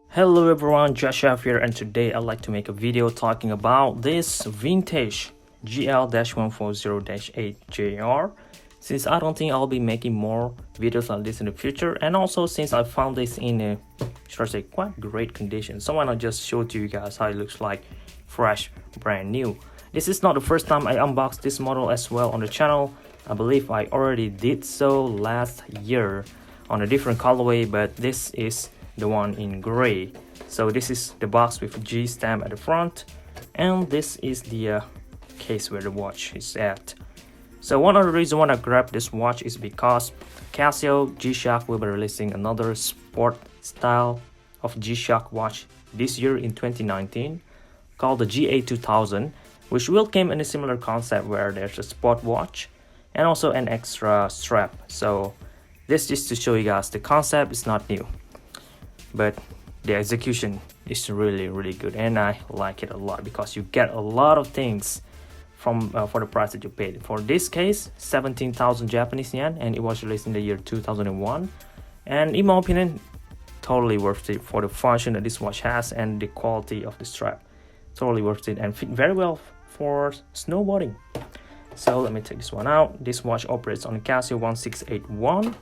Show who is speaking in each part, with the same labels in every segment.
Speaker 1: Hello everyone, gshock here, and today I'd like to make a video talking about this vintage GL-140-8JR. Since I don't think I'll be making more videos like this in the future, and also since I found this in a, should I say, quite great condition, so why not just show to you guys how it looks like fresh, brand new. This is not the first time I unboxed this model as well on the channel. I believe I already did so last year on a different colorway, but this is the one in gray. So this is the box with G stamp at the front, and this is the case where the watch is at. So one of the reasons why I grabbed this watch is because Casio G-Shock will be releasing another sport style of G-Shock watch this year in 2019 called the GA-2000, which will come in a similar concept where there's a sport watch and also an extra strap. So this is to show you guys the concept is not new, but the execution is really good, and I like it a lot because you get a lot of things from for the price that you paid. For this case, 17,000 Japanese yen, and it was released in the year 2001, and in my opinion totally worth it for the function that this watch has and the quality of the strap. Totally worth it and fit very well for snowboarding. So let me take this one out. This watch operates on Casio 1681.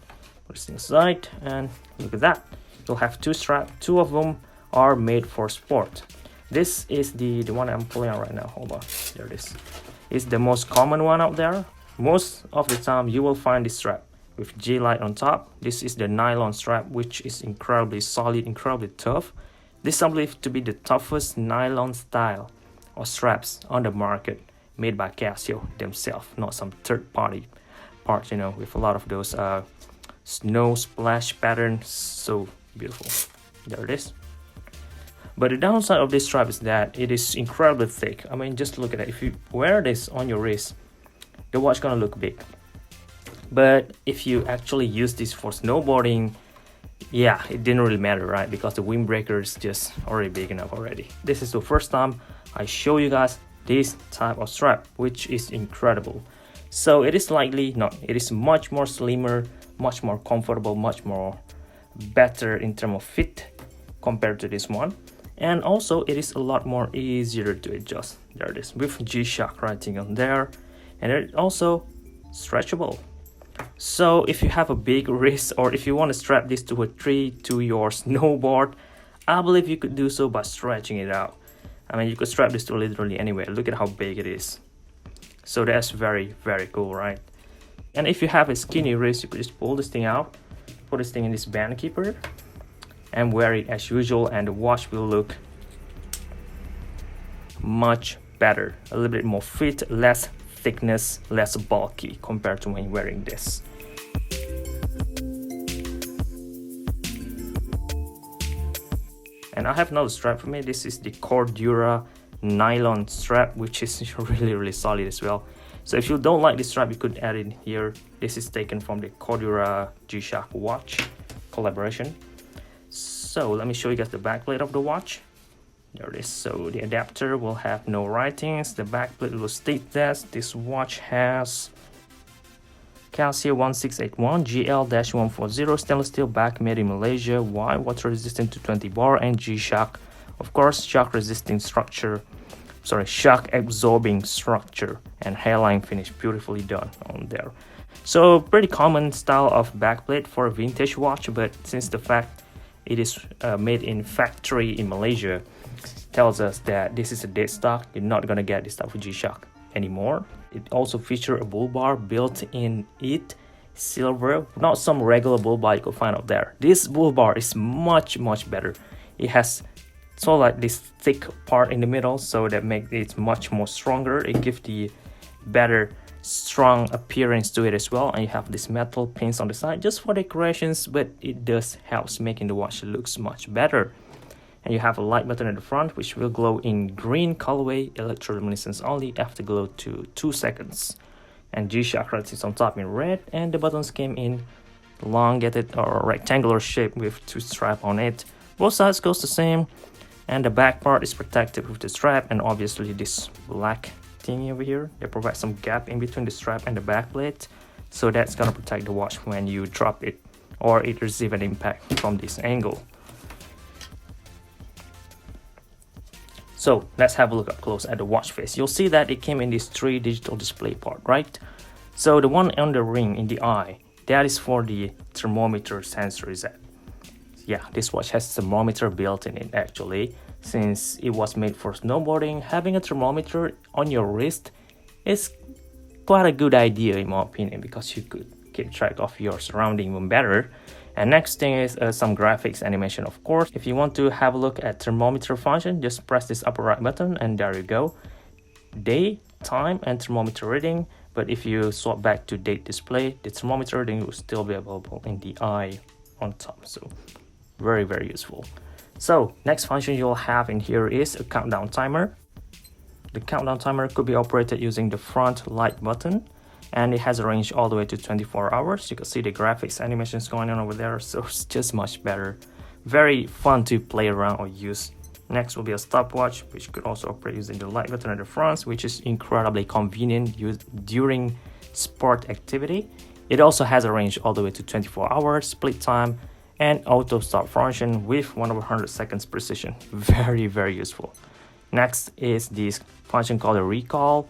Speaker 1: Put this inside, and look at that. You'll have two straps. Two of them are made for sport. This is the one I'm pulling out right now. Hold on, there it is. It's the most common one out there. Most of the time you will find this strap with G-LIDE on top. This is the nylon strap, which is incredibly solid, incredibly tough. This I believe to be the toughest nylon style of straps on the market, made by Casio themselves, not some third-party parts, you know, with a lot of those snow splash patterns. So beautiful. There it is. But the downside of this strap is that it is incredibly thick. I mean, just look at it. If you wear this on your wrist, the watch gonna look big. But if you actually use this for snowboarding, yeah, it didn't really matter, right? Because the windbreaker is just already big enough already. This is the first time I show you guys this type of strap, which is incredible. So it is slightly, no, it is much more slimmer, much more comfortable, much more better in terms of fit compared to this one. And also it is a lot more easier to adjust. There it is with G-Shock writing on there, and it's also stretchable. So if you have a big wrist, or if you want to strap this to a tree, to your snowboard, I believe you could do so by stretching it out. I mean, you could strap this to literally anywhere. Look at how big it is. So that's very cool, right? And if you have a skinny wrist, you could just pull this thing out, put this thing in this band keeper, and wear it as usual, and the watch will look much better. A little bit more fit, less thickness, less bulky compared to when wearing this. And I have another strap for me. This is the Cordura nylon strap, which is really solid as well. So if you don't like this strap, you could add it here. This is taken from the Cordura G-Shock watch collaboration. So let me show you guys the backplate of the watch. There it is. So the adapter will have no writings. The backplate will state that this watch has Casio 1681 GL-140 stainless steel back, made in Malaysia, wide, water resistant to 20 bar, and G-Shock, of course, shock resisting structure, shock absorbing structure, and hairline finish beautifully done on there. So pretty common style of backplate for a vintage watch, but since the fact it is made in factory in Malaysia, tells us that this is a dead stock. You're not gonna get this type of G-Shock anymore. It also features a bull bar built in it, silver, not some regular bull bar you could find out there. This bull bar is much better. It has so like this thick part in the middle, so that makes it much more stronger. It gives the better strong appearance to it as well. And you have these metal pins on the side just for decorations, but it does helps making the watch looks much better. And you have a light button at the front, which will glow in green colorway, electroluminescence only, afterglow to 2 seconds. And G-Shock is on top in red, and the buttons came in elongated or rectangular shape with 2 straps on it. Both sides goes the same, and the back part is protected with the strap, and obviously this black thingy over here, they provide some gap in between the strap and the back plate, so that's gonna protect the watch when you drop it or it receive an impact from this angle. So let's have a look up close at the watch face. You'll see that it came in this 3 digital display part, right? So the one on the ring in the eye, that is for the thermometer sensor is that. Yeah, this watch has a thermometer built in it actually. Since it was made for snowboarding, having a thermometer on your wrist is quite a good idea in my opinion, because you could keep track of your surrounding even better. And next thing is some graphics animation, of course. If you want to have a look at thermometer function, just press this upper right button and there you go. Day, time and thermometer reading. But if you swap back to date display, the thermometer reading will still be available in the eye on top. So very, very useful. So next function you'll have in here is a countdown timer. The countdown timer could be operated using the front light button, and it has a range all the way to 24 hours. You can see the graphics animations going on over there, so it's just much better. Very fun to play around or use. Next will be a stopwatch, which could also operate using the light button at the front, which is incredibly convenient during sport activity. It also has a range all the way to 24 hours, split time, and auto stop function with 1/100 seconds precision. Very, very useful. Next is this function called a recall,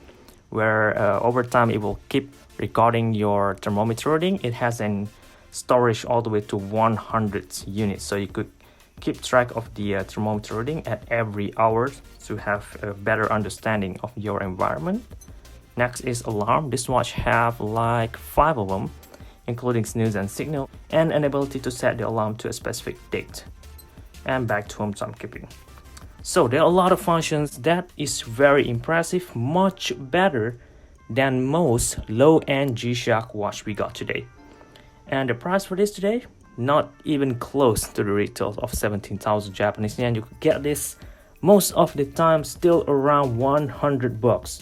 Speaker 1: where over time it will keep recording your thermometer reading. It has an storage all the way to 100 units, so you could keep track of the thermometer reading at every hour to have a better understanding of your environment. Next is alarm. This watch have like 5 of them, including snooze and signal, and an ability to set the alarm to a specific date. And back to home timekeeping. So there are a lot of functions that is very impressive, much better than most low-end G-Shock watch we got today. And the price for this today, not even close to the retail of 17,000 Japanese yen. You could get this most of the time still around 100 bucks.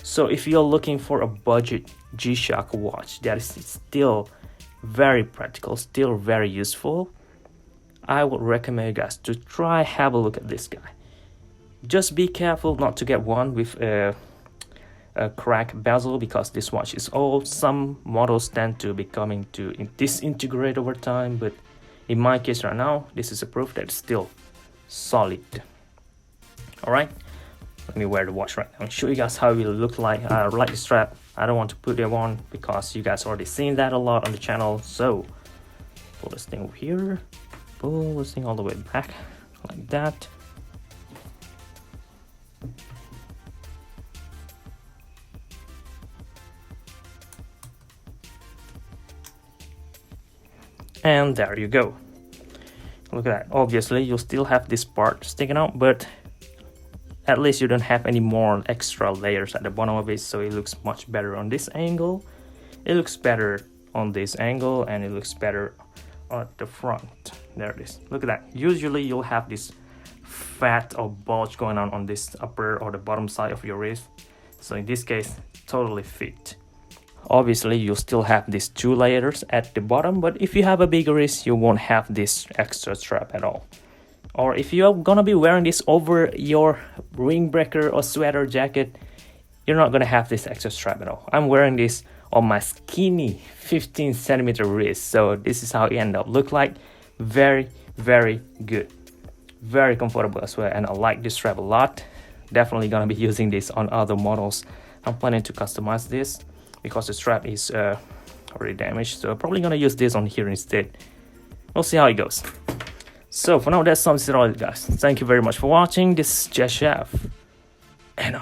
Speaker 1: So if you're looking for a budget G-Shock watch that is still very practical, still very useful, I would recommend you guys to try have a look at this guy. Just be careful not to get one with a crack bezel, because this watch is old. Some models tend to be coming to disintegrate over time, but in my case right now, this is a proof that it's still solid. Alright, let me wear the watch right now and show you guys how it will look like. I like the strap. I don't want to put it on because you guys already seen that a lot on the channel. So pull this thing over here, pull this thing all the way back like that. And there you go. Look at that. Obviously you'll still have this part sticking out, but at least you don't have any more extra layers at the bottom of it, so it looks much better on this angle. It looks better on this angle, and it looks better at the front. There it is. Look at that. Usually you'll have this fat or bulge going on this upper or the bottom side of your wrist. So in this case, totally fit. Obviously you'll still have these 2 layers at the bottom, but if you have a bigger wrist, you won't have this extra strap at all. Or if you're gonna be wearing this over your windbreaker or sweater jacket, you're not gonna have this extra strap at all. I'm wearing this on my skinny 15 centimeter wrist, so this is how it end up look like. Very, very good, very comfortable as well, and I like this strap a lot. Definitely gonna be using this on other models. I'm planning to customize this because the strap is already damaged, so I'm probably gonna use this on here instead. We'll see how it goes. So for now, that sums it all, guys. Thank you very much for watching. This is Chef, and